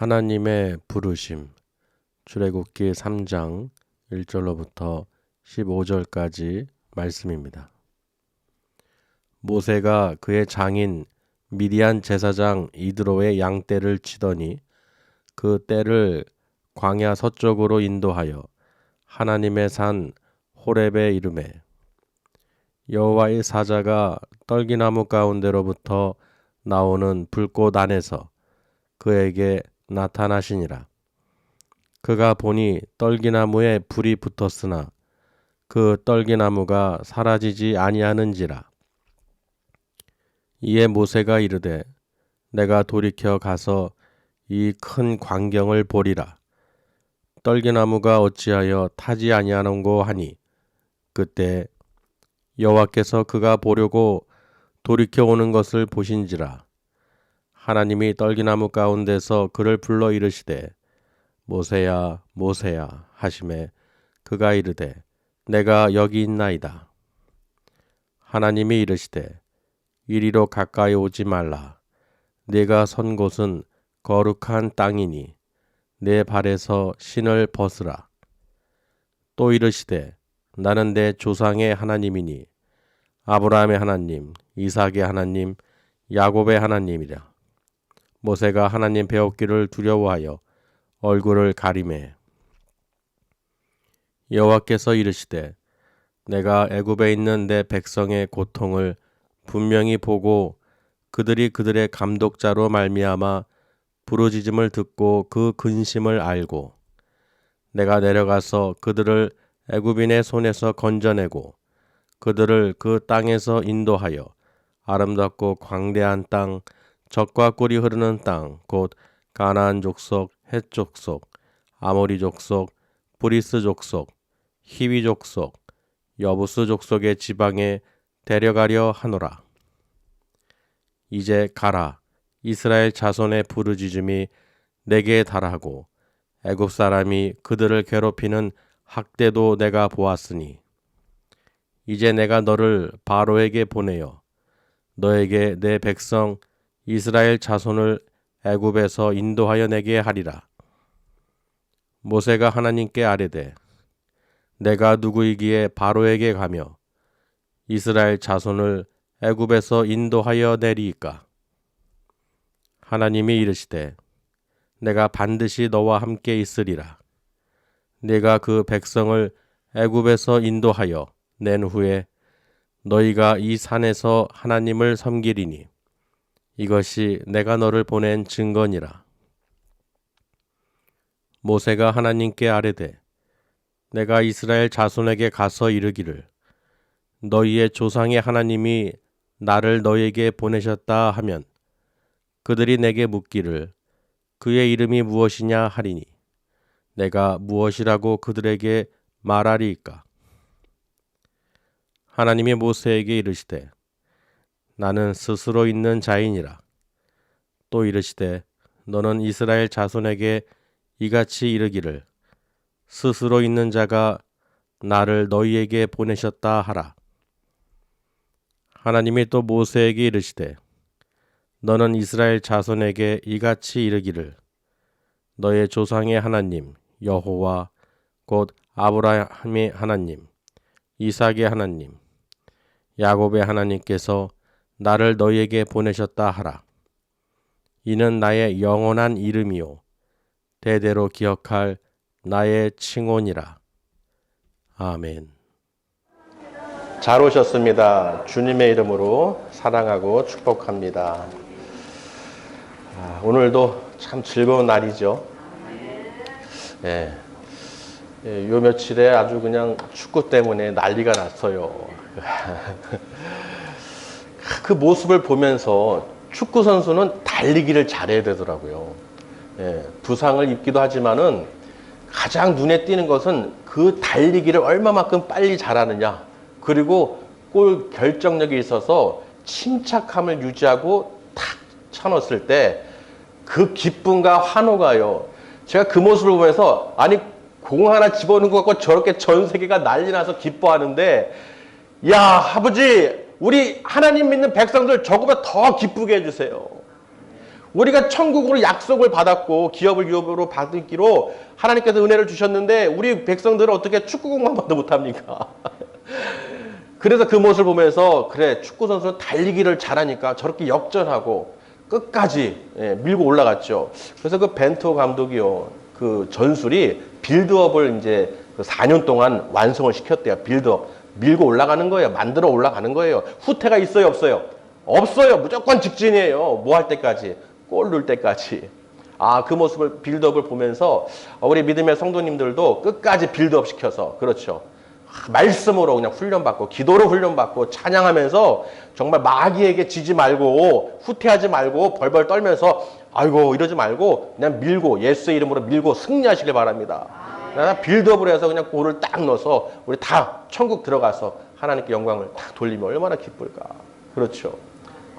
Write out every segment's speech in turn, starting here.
하나님의 부르심. 출애굽기 3장 1절로부터 15절까지 말씀입니다. 모세가 그의 장인 미디안 제사장 이드로의 양떼를 치더니 그 떼를 광야 서쪽으로 인도하여 하나님의 산 호렙에 이르매 여호와의 사자가 떨기나무 가운데로부터 나오는 불꽃 안에서 그에게 나타나시니라. 그가 보니 떨기나무에 불이 붙었으나 그 떨기나무가 사라지지 아니하는지라. 이에 모세가 이르되 내가 돌이켜 가서 이 큰 광경을 보리라. 떨기나무가 어찌하여 타지 아니하는고 하니 그때 여호와께서 그가 보려고 돌이켜 오는 것을 보신지라. 하나님이 떨기나무 가운데서 그를 불러 이르시되 모세야 모세야 하시매 그가 이르되 내가 여기 있나이다. 하나님이 이르시되 이리로 가까이 오지 말라. 네가 선 곳은 거룩한 땅이니 내 발에서 신을 벗으라. 또 이르시되 나는 내 조상의 하나님이니 아브라함의 하나님, 이삭의 하나님, 야곱의 하나님이라. 모세가 하나님 배웠기를 두려워하여 얼굴을 가리매 여호와께서 이르시되 내가 애굽에 있는 내 백성의 고통을 분명히 보고 그들이 그들의 감독자로 말미암아 부르짖음을 듣고 그 근심을 알고 내가 내려가서 그들을 애굽인의 손에서 건져내고 그들을 그 땅에서 인도하여 아름답고 광대한 땅, 젖과 꿀이 흐르는 땅, 곧 가나안 족속, 헷 족속, 아모리 족속, 브리스 족속, 히위 족속, 여부스 족속의 지방에 데려가려 하노라. 이제 가라. 이스라엘 자손의 부르짖음이 내게 달하고 애굽 사람이 그들을 괴롭히는 학대도 내가 보았으니 이제 내가 너를 바로에게 보내어 너에게 내 백성 이스라엘 자손을 애굽에서 인도하여 내게 하리라. 모세가 하나님께 아뢰되 내가 누구이기에 바로에게 가며 이스라엘 자손을 애굽에서 인도하여 내리이까? 하나님이 이르시되 내가 반드시 너와 함께 있으리라. 내가 그 백성을 애굽에서 인도하여 낸 후에 너희가 이 산에서 하나님을 섬기리니 이것이 내가 너를 보낸 증거니라. 모세가 하나님께 아뢰되 내가 이스라엘 자손에게 가서 이르기를 너희의 조상의 하나님이 나를 너희에게 보내셨다 하면 그들이 내게 묻기를 그의 이름이 무엇이냐 하리니 내가 무엇이라고 그들에게 말하리이까? 하나님이 모세에게 이르시되 나는 스스로 있는 자이니라. 또 이르시되 너는 이스라엘 자손에게 이같이 이르기를 스스로 있는 자가 나를 너희에게 보내셨다 하라. 하나님이 또 모세에게 이르시되 너는 이스라엘 자손에게 이같이 이르기를 너의 조상의 하나님 여호와 곧 아브라함의 하나님 이삭의 하나님 야곱의 하나님께서 나를 너희에게 보내셨다 하라. 이는 나의 영원한 이름이요 대대로 기억할 나의 칭호니라. 아멘. 잘 오셨습니다. 주님의 이름으로 사랑하고 축복합니다. 오늘도 참 즐거운 날이죠. 예. 요 며칠에 아주 그냥 축구 때문에 난리가 났어요. 그 모습을 보면서 축구 선수는 달리기를 잘해야 되더라고요. 예. 부상을 입기도 하지만은 가장 눈에 띄는 것은 그 달리기를 얼마만큼 빨리 잘하느냐. 그리고 골 결정력이 있어서 침착함을 유지하고 탁 쳐넣었을 때 그 기쁨과 환호가요. 제가 그 모습을 보면서 아니 공 하나 집어넣은 것 같고 저렇게 전 세계가 난리 나서 기뻐하는데 야 아버지 우리 하나님 믿는 백성들 저거보다 더 기쁘게 해주세요. 우리가 천국으로 약속을 받았고 기업을 유업으로 받기로 하나님께서 은혜를 주셨는데 우리 백성들은 어떻게 축구공만도 못합니까? 그래서 그 모습을 보면서 그래, 축구 선수는 달리기를 잘하니까 저렇게 역전하고 끝까지 밀고 올라갔죠. 그래서 그 벤투 감독이요, 그 전술이 빌드업을 이제 4년 동안 완성을 시켰대요. 빌드업. 밀고 올라가는 거예요. 만들어 올라가는 거예요. 후퇴가 있어요, 없어요? 없어요. 무조건 직진이에요. 뭐 할 때까지? 골 넣을 때까지. 아, 그 모습을, 빌드업을 보면서 우리 믿음의 성도님들도 끝까지 빌드업 시켜서, 그렇죠, 말씀으로 그냥 훈련받고 기도로 훈련받고 찬양하면서 정말 마귀에게 지지 말고 후퇴하지 말고 벌벌 떨면서 아이고 이러지 말고 그냥 밀고 예수의 이름으로 밀고 승리하시길 바랍니다. 빌드업을 해서 그냥 골을 딱 넣어서 우리 다 천국 들어가서 하나님께 영광을 딱 돌리면 얼마나 기쁠까. 그렇죠.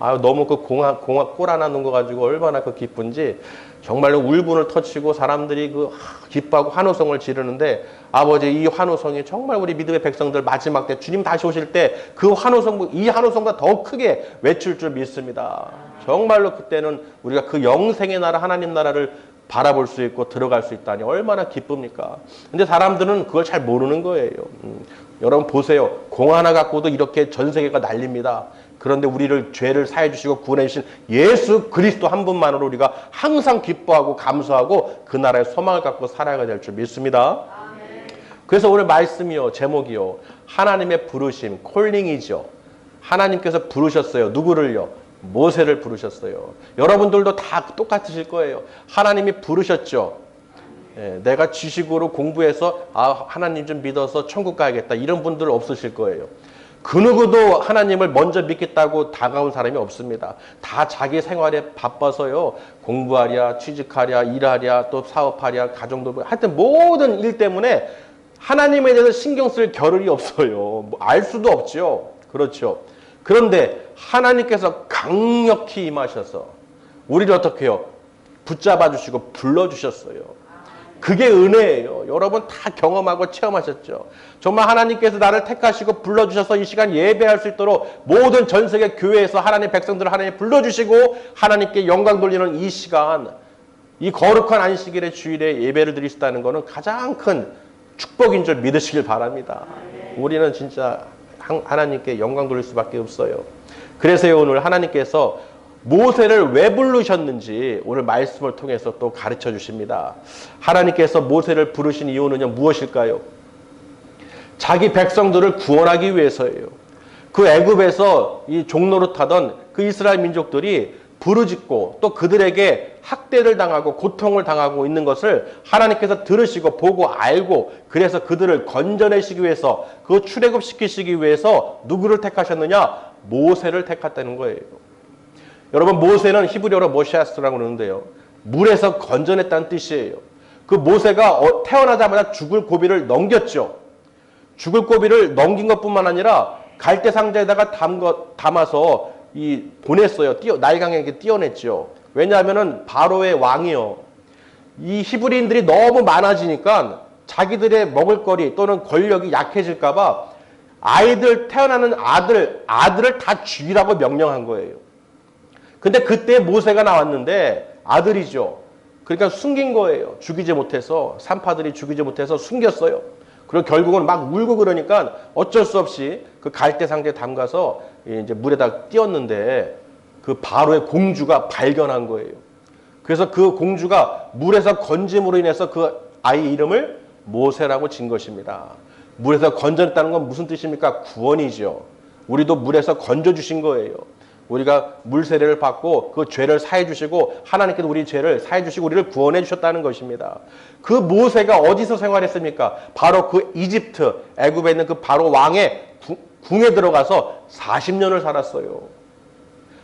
아유, 너무 그 골 하나 넣은 거 가지고 얼마나 그 기쁜지 정말로 울분을 터치고 사람들이 그 기뻐하고 환호성을 지르는데, 아버지, 이 환호성이 정말 우리 믿음의 백성들 마지막 때 주님 다시 오실 때 그 환호성, 이 환호성보다 더 크게 외칠 줄 믿습니다. 정말로 그때는 우리가 그 영생의 나라, 하나님 나라를 바라볼 수 있고 들어갈 수 있다니 얼마나 기쁩니까? 근데 사람들은 그걸 잘 모르는 거예요. 여러분 보세요. 공 하나 갖고도 이렇게 전 세계가 난립니다. 그런데 우리를 죄를 사해 주시고 구원해 주신 예수 그리스도 한 분만으로 우리가 항상 기뻐하고 감사하고 그 나라의 소망을 갖고 살아가야 될 줄 믿습니다. 그래서 오늘 말씀이요, 제목이요, 하나님의 부르심, 콜링이죠. 하나님께서 부르셨어요. 누구를요? 모세를 부르셨어요. 여러분들도 다 똑같으실 거예요. 하나님이 부르셨죠. 내가 지식으로 공부해서 하나님 좀 믿어서 천국 가야겠다, 이런 분들 없으실 거예요. 그 누구도 하나님을 먼저 믿겠다고 다가온 사람이 없습니다. 다 자기 생활에 바빠서요, 공부하랴, 취직하랴, 일하랴, 또 사업하랴, 가정도, 하여튼 모든 일 때문에 하나님에 대해서 신경 쓸 겨를이 없어요. 알 수도 없죠. 그렇죠. 그런데 하나님께서 강력히 임하셔서 우리를 어떻게 해요? 붙잡아 주시고 불러주셨어요. 그게 은혜예요. 여러분 다 경험하고 체험하셨죠. 정말 하나님께서 나를 택하시고 불러주셔서 이 시간 예배할 수 있도록 모든 전 세계 교회에서 하나님 백성들을 하나님 불러주시고 하나님께 영광 돌리는 이 시간, 이 거룩한 안식일의 주일에 예배를 드릴 수 있다는 것은 가장 큰 축복인 줄 믿으시길 바랍니다. 우리는 진짜 하나님께 영광 돌릴 수밖에 없어요. 그래서요, 오늘 하나님께서 모세를 왜 부르셨는지 오늘 말씀을 통해서 또 가르쳐 주십니다. 하나님께서 모세를 부르신 이유는요, 무엇일까요? 자기 백성들을 구원하기 위해서예요. 그 애굽에서 이 종노릇하던 그 이스라엘 민족들이 부르짖고 또 그들에게 학대를 당하고 고통을 당하고 있는 것을 하나님께서 들으시고 보고 알고, 그래서 그들을 건져내시기 위해서, 그 출애굽시키시기 위해서 누구를 택하셨느냐? 모세를 택했다는 거예요. 여러분, 모세는 히브리어로 모샤스라고 그러는데요, 물에서 건져냈다는 뜻이에요. 그 모세가 태어나자마자 죽을 고비를 넘겼죠. 죽을 고비를 넘긴 것뿐만 아니라 갈대 상자에다가 담아서 보냈어요. 나일강에게 띄어냈죠. 왜냐하면은 바로의 왕이요, 이 히브리인들이 너무 많아지니까 자기들의 먹을거리 또는 권력이 약해질까봐 태어나는 아들을 다 죽이라고 명령한 거예요. 근데 그때 모세가 나왔는데 아들이죠. 그러니까 숨긴 거예요. 죽이지 못해서, 산파들이 죽이지 못해서 숨겼어요. 그리고 결국은 막 울고 그러니까 어쩔 수 없이 그 갈대 상자에 담가서 이제 물에다 띄었는데 그 바로의 공주가 발견한 거예요. 그래서 그 공주가 물에서 건짐으로 인해서 그 아이 이름을 모세라고 진 것입니다. 물에서 건졌다는 건 무슨 뜻입니까? 구원이죠. 우리도 물에서 건져주신 거예요. 우리가 물 세례를 받고 그 죄를 사해 주시고 하나님께서 우리 죄를 사해 주시고 우리를 구원해 주셨다는 것입니다. 그 모세가 어디서 생활했습니까? 바로 그 이집트, 애굽에 있는 그 바로 왕의 궁에 들어가서 40년을 살았어요.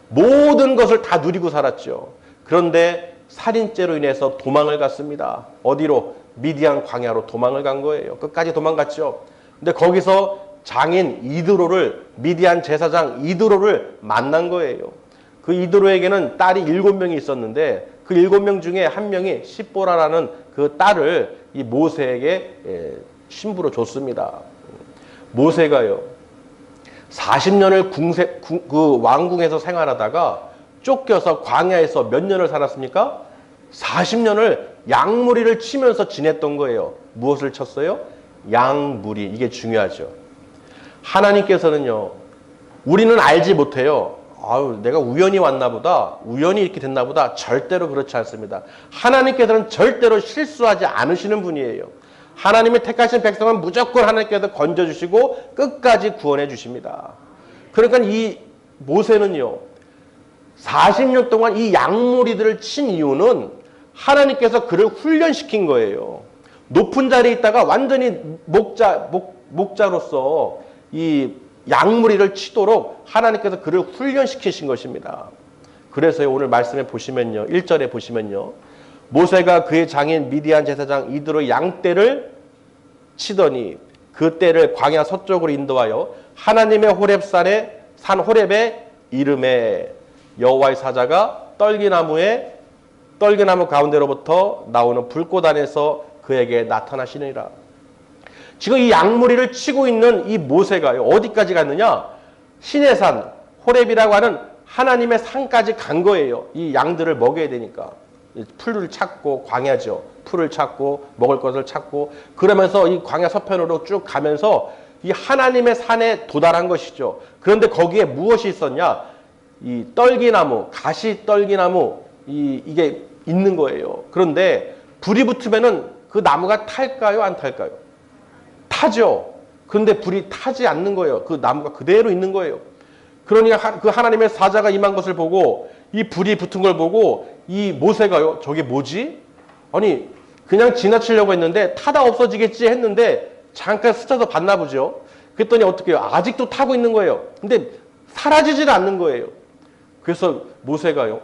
모든 것을 다 누리고 살았죠. 그런데 살인죄로 인해서 도망을 갔습니다. 어디로? 미디안 광야로 도망을 간 거예요. 끝까지 도망갔죠. 근데 거기서 장인 이드로를, 미디안 제사장 이드로를 만난 거예요. 그 이드로에게는 딸이 7명이 있었는데 그 7명 중에 한 명이 십보라라는 그 딸을 이 모세에게 신부로 줬습니다. 모세가요, 40년을 그 왕궁에서 생활하다가 쫓겨서 광야에서 몇 년을 살았습니까? 40년을 양무리를 치면서 지냈던 거예요. 무엇을 쳤어요? 양무리. 이게 중요하죠. 하나님께서는요, 우리는 알지 못해요. 아유, 내가 우연히 왔나 보다. 우연히 이렇게 됐나 보다. 절대로 그렇지 않습니다. 하나님께서는 절대로 실수하지 않으시는 분이에요. 하나님의 택하신 백성은 무조건 하나님께서 건져주시고 끝까지 구원해 주십니다. 그러니까 이 모세는요, 40년 동안 이 양무리들을 친 이유는 하나님께서 그를 훈련시킨 거예요. 높은 자리에 있다가 완전히 목자로서 이 양무리를 치도록 하나님께서 그를 훈련시키신 것입니다. 그래서 오늘 말씀에 보시면요, 1절에 보시면요, 모세가 그의 장인 미디안 제사장 이드로 양떼를 치더니 그 떼를 광야 서쪽으로 인도하여 하나님의 호렙산에 산 호렙에 이름에 여호와의 사자가 떨기나무 가운데로부터 나오는 불꽃 안에서 그에게 나타나시느니라. 지금 이 양무리를 치고 있는 이 모세가요, 어디까지 갔느냐? 시내산 호렙이라고 하는 하나님의 산까지 간 거예요. 이 양들을 먹여야 되니까. 풀을 찾고, 광야죠. 풀을 찾고 먹을 것을 찾고, 그러면서 이 광야 서편으로 쭉 가면서 이 하나님의 산에 도달한 것이죠. 그런데 거기에 무엇이 있었냐? 이 떨기나무, 가시 떨기나무, 이게 있는 거예요. 그런데 불이 붙으면은 그 나무가 탈까요? 안 탈까요? 타죠. 그런데 불이 타지 않는 거예요. 그 나무가 그대로 있는 거예요. 그러니까 그 하나님의 사자가 임한 것을 보고, 이 불이 붙은 걸 보고 이 모세가요, 저게 뭐지? 아니, 그냥 지나치려고 했는데 타다 없어지겠지 했는데 잠깐 스쳐서 봤나 보죠. 그랬더니 어떻게 해요? 아직도 타고 있는 거예요. 근데 사라지질 않는 거예요. 그래서 모세가요,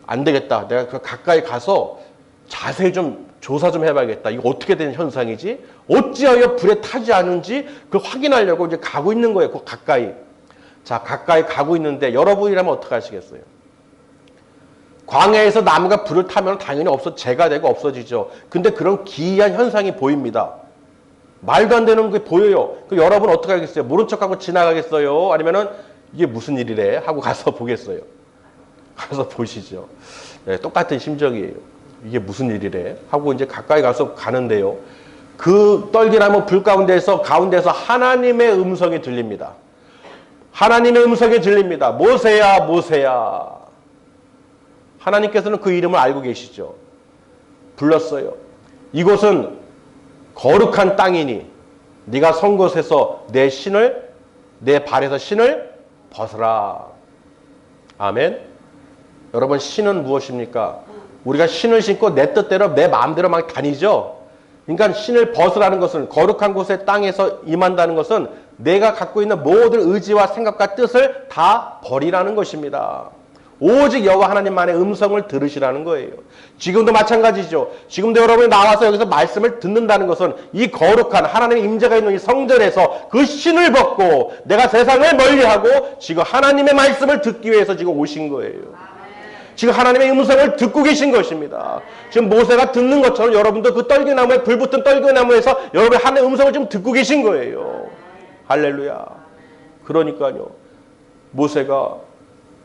안 되겠다. 내가 그 가까이 가서 자세히 좀 조사 좀 해봐야겠다. 이거 어떻게 된 현상이지? 어찌하여 불에 타지 않은지 그걸 확인하려고 이제 가고 있는 거예요. 그 가까이. 자, 가까이 가고 있는데 여러분이라면 어떻게 하시겠어요? 광야에서 나무가 불을 타면 당연히 재가 되고 없어지죠. 근데 그런 기이한 현상이 보입니다. 말도 안 되는 게 보여요. 그 여러분 어떻게 하겠어요? 모른 척하고 지나가겠어요? 아니면은 이게 무슨 일이래? 하고 가서 보겠어요? 가서 보시죠. 네, 똑같은 심정이에요. 이게 무슨 일이래? 하고 이제 가까이 가서 가는데요. 그 떨기나무 불 가운데서 하나님의 음성이 들립니다. 하나님의 음성이 들립니다. 모세야, 모세야. 하나님께서는 그 이름을 알고 계시죠. 불렀어요. 이곳은 거룩한 땅이니 네가 선 곳에서 내 발에서 신을 벗어라. 아멘. 여러분, 신은 무엇입니까? 우리가 신을 신고 내 뜻대로 내 마음대로 막 다니죠. 그러니까 신을 벗으라는 것은, 거룩한 곳의 땅에서 임한다는 것은 내가 갖고 있는 모든 의지와 생각과 뜻을 다 버리라는 것입니다. 오직 여호와 하나님만의 음성을 들으시라는 거예요. 지금도 마찬가지죠. 지금도 여러분이 나와서 여기서 말씀을 듣는다는 것은 이 거룩한 하나님의 임재가 있는 이 성전에서 그 신을 벗고 내가 세상을 멀리하고 지금 하나님의 말씀을 듣기 위해서 지금 오신 거예요. 지금 하나님의 음성을 듣고 계신 것입니다. 지금 모세가 듣는 것처럼 여러분도 그 떨기나무에, 불붙은 떨기나무에서 여러분의 하나님의 음성을 지금 듣고 계신 거예요. 할렐루야. 그러니까요, 모세가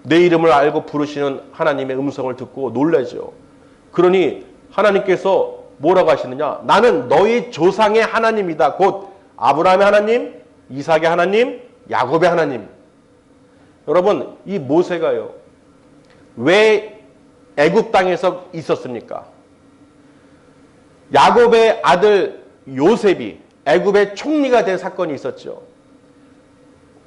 내 이름을 알고 부르시는 하나님의 음성을 듣고 놀라죠. 그러니 하나님께서 뭐라고 하시느냐? 나는 너희 조상의 하나님이다. 곧 아브라함의 하나님, 이삭의 하나님, 야곱의 하나님. 여러분, 이 모세가요, 왜 애굽 땅에서 있었습니까? 야곱의 아들 요셉이 애굽의 총리가 된 사건이 있었죠.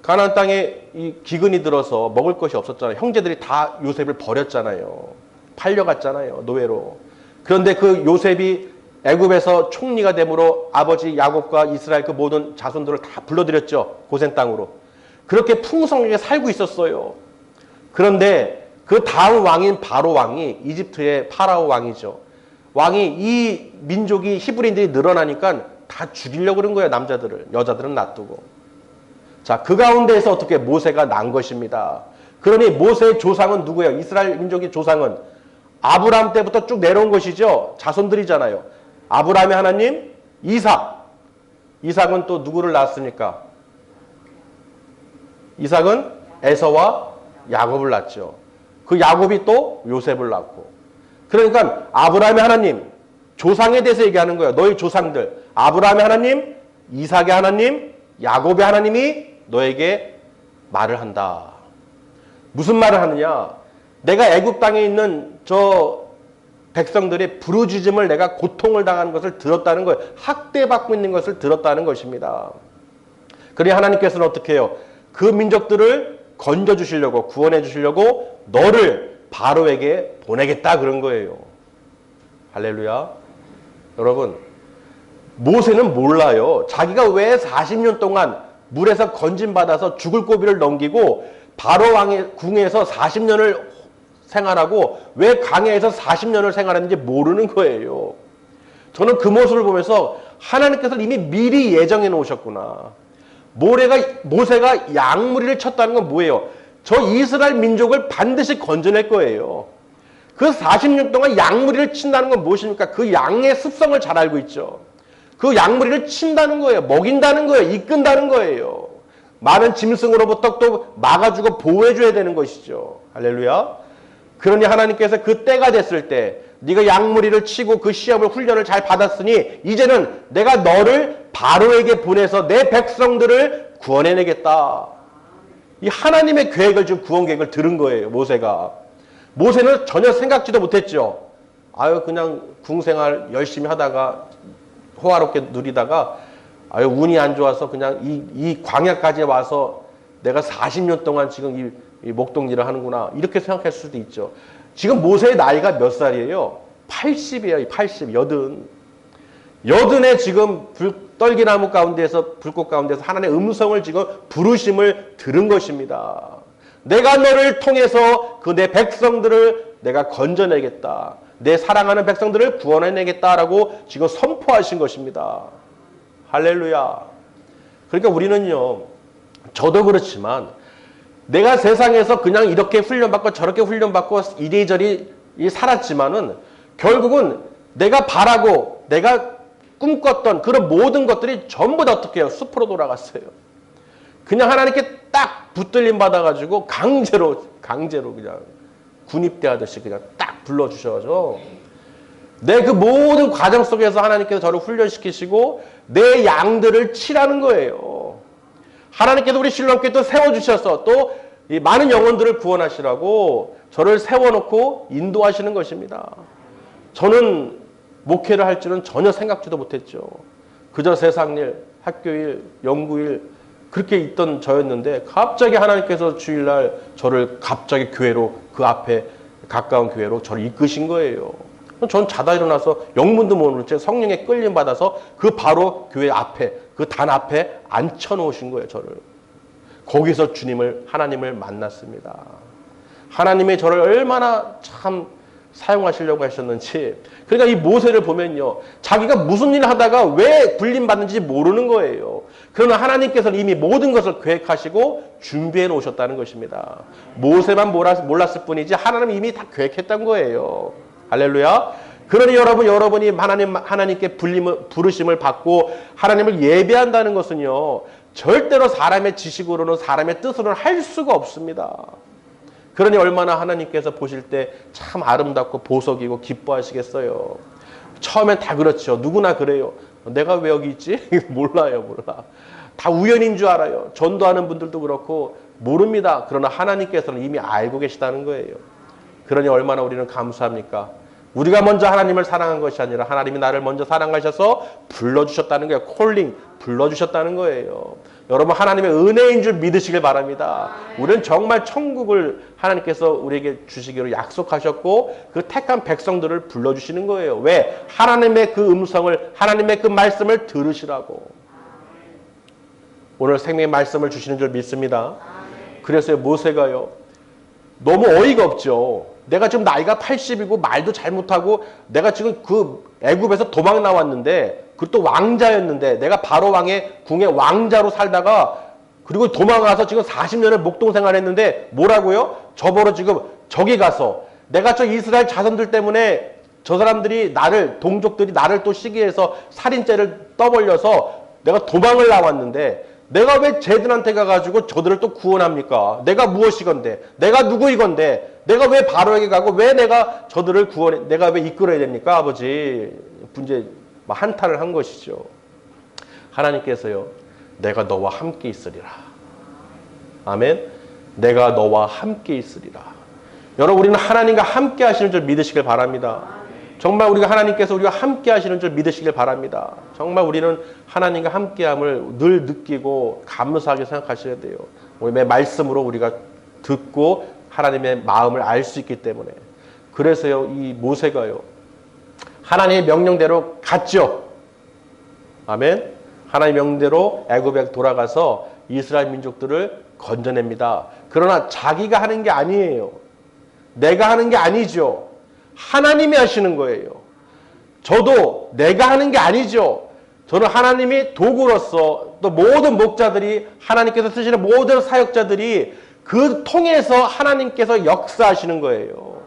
가나안 땅에 이 기근이 들어서 먹을 것이 없었잖아요. 형제들이 다 요셉을 버렸잖아요. 팔려갔잖아요, 노예로. 그런데 그 요셉이 애굽에서 총리가 됨으로 아버지 야곱과 이스라엘 그 모든 자손들을 다 불러들였죠. 고센 땅으로. 그렇게 풍성하게 살고 있었어요. 그런데 그 다음 왕인 바로 왕이, 이집트의 파라오 왕이죠. 왕이 이 민족이, 히브리인들이 늘어나니까 다 죽이려고 그런 거예요. 남자들을. 여자들은 놔두고. 자, 그 가운데에서 어떻게 모세가 난 것입니다. 그러니 모세의 조상은 누구예요? 이스라엘 민족의 조상은 아브라함 때부터 쭉 내려온 것이죠. 자손들이잖아요. 아브라함의 하나님, 이삭. 이삭은 또 누구를 낳았습니까? 이삭은 에서와 야곱을 낳았죠. 그 야곱이 또 요셉을 낳고. 그러니까 아브라함의 하나님, 조상에 대해서 얘기하는 거예요. 너희 조상들, 아브라함의 하나님, 이삭의 하나님, 야곱의 하나님이 너에게 말을 한다. 무슨 말을 하느냐? 내가 애굽 땅에 있는 저 백성들의 부르짖음을 내가 고통을 당하는 것을 들었다는 거예요. 학대받고 있는 것을 들었다는 것입니다. 그러니 하나님께서는 어떻게 해요? 그 민족들을 건져주시려고, 구원해 주시려고 너를 바로에게 보내겠다 그런 거예요. 할렐루야. 여러분, 모세는 몰라요. 자기가 왜 40년 동안 물에서 건짐받아서 죽을 고비를 넘기고 바로 왕의 궁에서 40년을 생활하고 왜 강야에서 40년을 생활했는지 모르는 거예요. 저는 그 모습을 보면서 하나님께서 이미 미리 예정해 놓으셨구나. 모세가 양무리를 쳤다는 건 뭐예요? 저 이스라엘 민족을 반드시 건져낼 거예요. 그 40년 동안 양무리를 친다는 건 무엇입니까? 그 양의 습성을 잘 알고 있죠. 그 양무리를 친다는 거예요. 먹인다는 거예요. 이끈다는 거예요. 많은 짐승으로부터 또 막아주고 보호해줘야 되는 것이죠. 할렐루야. 그러니 하나님께서 그 때가 됐을 때 네가 양무리를 치고 그 시험을 훈련을 잘 받았으니 이제는 내가 너를 바로에게 보내서 내 백성들을 구원해내겠다. 이 하나님의 계획을 지금 구원 계획을 들은 거예요. 모세는 전혀 생각지도 못했죠. 아유 그냥 궁생활 열심히 하다가 호화롭게 누리다가 아유 운이 안 좋아서 그냥 이 광야까지 와서 내가 40년 동안 지금 이 목동일을 하는구나 이렇게 생각할 수도 있죠. 지금 모세의 나이가 몇 살이에요? 80이에요. 80, 여든에 지금 떨기나무 가운데서 불꽃 가운데서 하나님의 음성을 지금 부르심을 들은 것입니다. 내가 너를 통해서 그 내 백성들을 내가 건져내겠다. 내 사랑하는 백성들을 구원해내겠다라고 지금 선포하신 것입니다. 할렐루야. 그러니까 우리는요, 저도 그렇지만 내가 세상에서 그냥 이렇게 훈련받고 저렇게 훈련받고 이리저리 살았지만은 결국은 내가 바라고 내가 꿈꿨던 그런 모든 것들이 전부 다 어떻게 해요? 숲으로 돌아갔어요. 그냥 하나님께 딱 붙들림 받아가지고 강제로 그냥 군입대하듯이 그냥 딱 불러주셔서 내 그 모든 과정 속에서 하나님께서 저를 훈련시키시고 내 양들을 치라는 거예요. 하나님께서 우리 신랑께 또 세워주셔서 또 이 많은 영혼들을 구원하시라고 저를 세워놓고 인도하시는 것입니다. 저는 목회를 할 줄은 전혀 생각지도 못했죠. 그저 세상일, 학교일, 연구일 그렇게 있던 저였는데 갑자기 하나님께서 주일날 저를 갑자기 교회로 그 앞에 가까운 교회로 저를 이끄신 거예요. 전 자다 일어나서 영문도 모르는 채 성령에 끌림 받아서 그 바로 교회 앞에 그 단 앞에 앉혀놓으신 거예요. 저를. 거기서 하나님을 만났습니다. 하나님이 저를 얼마나 참 사용하시려고 하셨는지. 그러니까 이 모세를 보면요, 자기가 무슨 일을 하다가 왜 불림받는지 모르는 거예요. 그러나 하나님께서는 이미 모든 것을 계획하시고 준비해 놓으셨다는 것입니다. 모세만 몰랐을 뿐이지 하나님은 이미 다 계획했던 거예요. 할렐루야. 그러니 여러분이 하나님께 부르심을 받고 하나님을 예배한다는 것은요, 절대로 사람의 지식으로는 사람의 뜻으로는 할 수가 없습니다. 그러니 얼마나 하나님께서 보실 때 참 아름답고 보석이고 기뻐하시겠어요. 처음엔 다 그렇죠. 누구나 그래요. 내가 왜 여기 있지? 몰라. 다 우연인 줄 알아요. 전도하는 분들도 그렇고 모릅니다. 그러나 하나님께서는 이미 알고 계시다는 거예요. 그러니 얼마나 우리는 감사합니까? 우리가 먼저 하나님을 사랑한 것이 아니라 하나님이 나를 먼저 사랑하셔서 불러주셨다는 거예요. 콜링, 불러주셨다는 거예요. 여러분 하나님의 은혜인 줄 믿으시길 바랍니다. 우리는 정말 천국을 하나님께서 우리에게 주시기로 약속하셨고 그 택한 백성들을 불러주시는 거예요. 왜? 하나님의 그 음성을, 하나님의 그 말씀을 들으시라고. 오늘 생명의 말씀을 주시는 줄 믿습니다. 그래서 모세가요, 너무 어이가 없죠. 내가 지금 나이가 80이고 말도 잘 못하고 내가 지금 그 애굽에서 도망 나왔는데 그것도 왕자였는데 내가 바로 왕의 궁의 왕자로 살다가 그리고 도망가서 지금 40년을 목동생활 했는데 뭐라고요? 저보러 지금 저기 가서 내가 저 이스라엘 자손들 때문에 저 사람들이 동족들이 나를 또 시기해서 살인죄를 떠벌려서 내가 도망을 나왔는데 내가 왜 쟤들한테 가가지고 저들을 또 구원합니까? 내가 무엇이건데? 내가 누구이건데? 내가 왜 바로에게 가고 왜 내가 저들을 구원해? 내가 왜 이끌어야 됩니까? 아버지. 이제 한탄을 한 것이죠. 하나님께서요. 내가 너와 함께 있으리라. 아멘. 내가 너와 함께 있으리라. 여러분 우리는 하나님과 함께 하시는 줄 믿으시길 바랍니다. 정말 우리가 하나님께서 우리와 함께 하시는 줄 믿으시길 바랍니다. 정말 우리는 하나님과 함께함을 늘 느끼고 감사하게 생각하셔야 돼요. 우리의 말씀으로 우리가 듣고 하나님의 마음을 알 수 있기 때문에. 그래서요 이 모세가요 하나님의 명령대로 갔죠. 아멘. 하나님의 명령대로 애굽에 돌아가서 이스라엘 민족들을 건져냅니다. 그러나 자기가 하는 게 아니에요. 내가 하는 게 아니죠. 하나님이 하시는 거예요. 저도 내가 하는 게 아니죠. 저는 하나님이 도구로서 또 모든 목자들이 하나님께서 쓰시는 모든 사역자들이 그 통해서 하나님께서 역사하시는 거예요.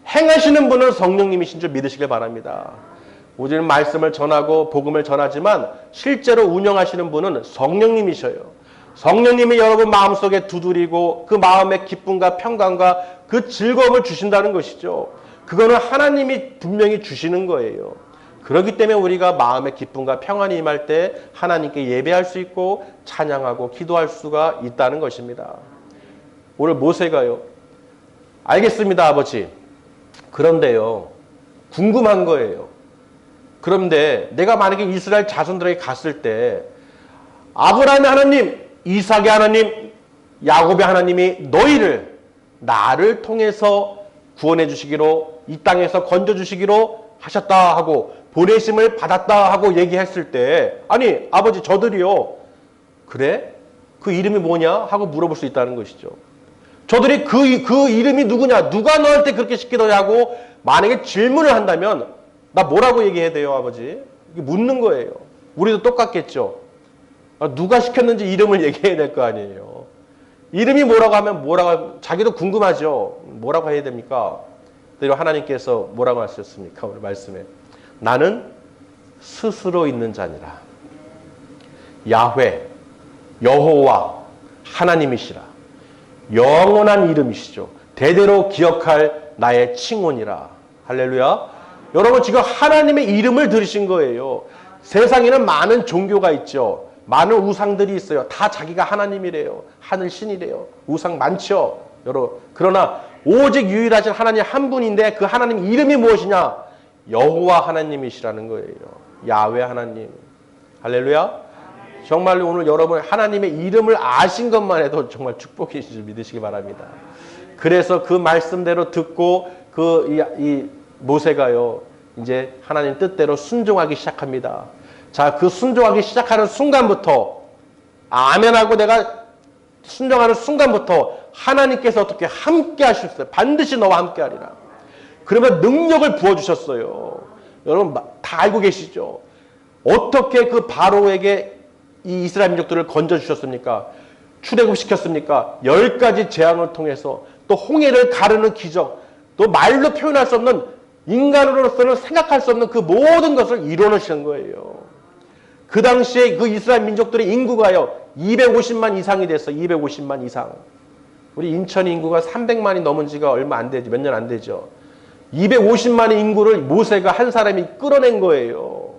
행하시는 분은 성령님이신 줄 믿으시길 바랍니다. 우리는 말씀을 전하고 복음을 전하지만 실제로 운영하시는 분은 성령님이셔요. 성령님이 여러분 마음속에 두드리고 그 마음의 기쁨과 평강과 그 즐거움을 주신다는 것이죠. 그거는 하나님이 분명히 주시는 거예요. 그렇기 때문에 우리가 마음의 기쁨과 평안이 임할 때 하나님께 예배할 수 있고 찬양하고 기도할 수가 있다는 것입니다. 오늘 모세가요. 알겠습니다, 아버지. 그런데요. 궁금한 거예요. 그런데 내가 만약에 이스라엘 자손들에게 갔을 때 아브라함의 하나님, 이삭의 하나님, 야곱의 하나님이 너희를 나를 통해서 구원해 주시기로 이 땅에서 건져 주시기로 하셨다 하고 보내심을 받았다 하고 얘기했을 때 아니 아버지 저들이요 그래? 그 이름이 뭐냐? 하고 물어볼 수 있다는 것이죠. 저들이 그 이름이 누구냐? 누가 너한테 그렇게 시키더냐고 만약에 질문을 한다면 나 뭐라고 얘기해야 돼요 아버지? 이게 묻는 거예요. 우리도 똑같겠죠. 누가 시켰는지 이름을 얘기해야 될 거 아니에요. 이름이 뭐라고 하면 뭐라고 자기도 궁금하죠. 뭐라고 해야 됩니까? 그리고 하나님께서 뭐라고 하셨습니까? 오늘 말씀에 나는 스스로 있는 자니라. 야훼, 여호와 하나님이시라. 영원한 이름이시죠. 대대로 기억할 나의 칭혼이라. 할렐루야. 여러분 지금 하나님의 이름을 들으신 거예요. 세상에는 많은 종교가 있죠. 많은 우상들이 있어요. 다 자기가 하나님이래요. 하늘 신이래요. 우상 많죠. 여러분. 그러나 오직 유일하신 하나님 한 분인데 그 하나님 이름이 무엇이냐? 여호와 하나님이시라는 거예요. 야훼 하나님. 할렐루야. 정말로 오늘 여러분 하나님의 이름을 아신 것만 해도 정말 축복이신 줄 믿으시기 바랍니다. 그래서 그 말씀대로 듣고 이 모세가요. 이제 하나님 뜻대로 순종하기 시작합니다. 자, 그 순종하기 시작하는 순간부터 아멘하고 내가 순종하는 순간부터 하나님께서 어떻게 함께 하셨어요. 반드시 너와 함께 하리라. 그러면 능력을 부어주셨어요. 여러분 다 알고 계시죠. 어떻게 그 바로에게 이 이스라엘 민족들을 건져주셨습니까? 출애굽시켰습니까? 10가지 재앙을 통해서 또 홍해를 가르는 기적, 또 말로 표현할 수 없는 인간으로서는 생각할 수 없는 그 모든 것을 이뤄내신 거예요. 그 당시에 그 이스라엘 민족들의 인구가요 250만 이상이 됐어요. 250만 이상. 우리 인천 인구가 300만이 넘은 지가 얼마 안 되죠. 몇 년 안 되죠. 250만의 인구를 모세가 한 사람이 끌어낸 거예요.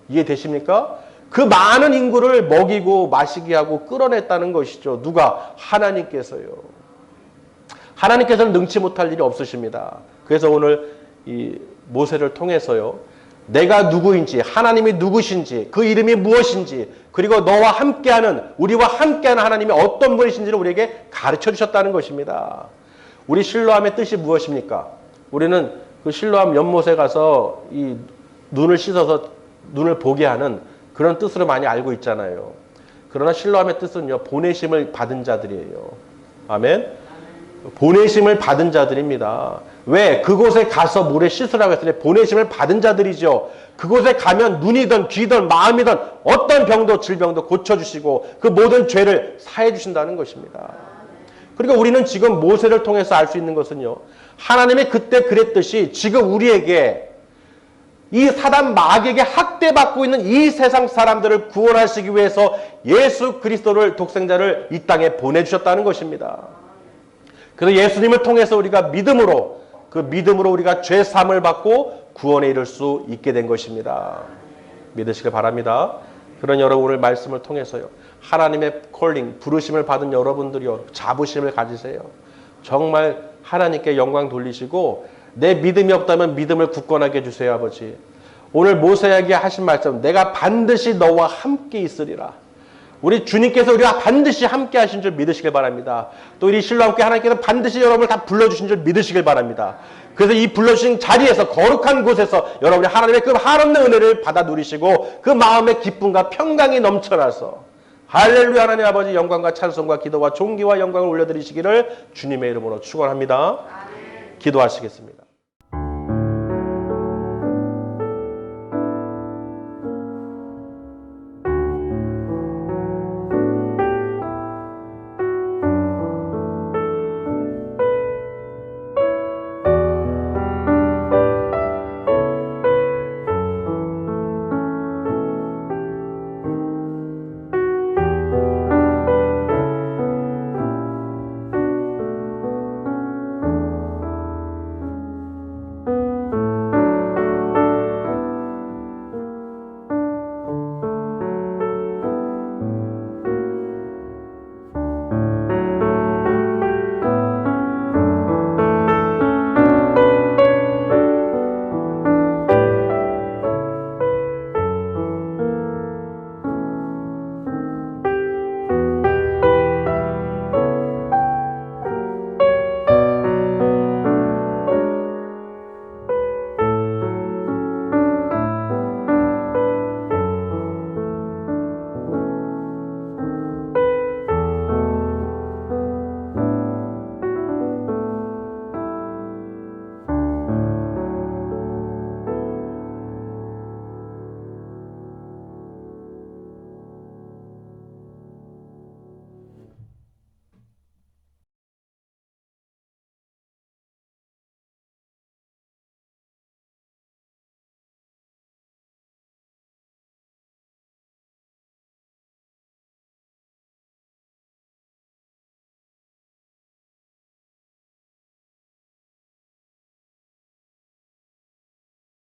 이해되십니까? 그 많은 인구를 먹이고 마시게 하고 끌어냈다는 것이죠. 누가? 하나님께서요. 하나님께서는 능치 못할 일이 없으십니다. 그래서 오늘 이 모세를 통해서요. 내가 누구인지, 하나님이 누구신지, 그 이름이 무엇인지, 그리고 너와 함께하는, 우리와 함께하는 하나님이 어떤 분이신지를 우리에게 가르쳐 주셨다는 것입니다. 우리 실로암의 뜻이 무엇입니까? 우리는 그 실로암 연못에 가서 이 눈을 씻어서 눈을 보게 하는 그런 뜻으로 많이 알고 있잖아요. 그러나 실로암의 뜻은요, 보내심을 받은 자들이에요. 아멘? 보내심을 받은 자들입니다. 왜? 그곳에 가서 물에 씻으라고 했을 때 보내심을 받은 자들이죠. 그곳에 가면 눈이든 귀든 마음이든 어떤 병도 질병도 고쳐주시고 그 모든 죄를 사해 주신다는 것입니다. 그리고 우리는 지금 모세를 통해서 알 수 있는 것은요. 하나님이 그때 그랬듯이 지금 우리에게 이 사단 마귀에게 학대받고 있는 이 세상 사람들을 구원하시기 위해서 예수 그리스도를 독생자를 이 땅에 보내주셨다는 것입니다. 그래서 예수님을 통해서 우리가 믿음으로 그 믿음으로 우리가 죄 사함을 받고 구원에 이를 수 있게 된 것입니다. 믿으시길 바랍니다. 그런 여러분 오늘 말씀을 통해서요. 하나님의 콜링, 부르심을 받은 여러분들이요. 자부심을 가지세요. 정말 하나님께 영광 돌리시고 내 믿음이 없다면 믿음을 굳건하게 해주세요. 아버지. 오늘 모세에게 하신 말씀 내가 반드시 너와 함께 있으리라. 우리 주님께서 우리와 반드시 함께 하신 줄 믿으시길 바랍니다. 또 우리 신랑께 하나님께서 반드시 여러분을 다 불러주신 줄 믿으시길 바랍니다. 그래서 이 불러주신 자리에서 거룩한 곳에서 여러분이 하나님의 그 한없는 은혜를 받아 누리시고 그 마음의 기쁨과 평강이 넘쳐나서 할렐루야. 하나님 아버지 영광과 찬송과 기도와 존귀와 영광을 올려드리시기를 주님의 이름으로 축원합니다. 기도하시겠습니다.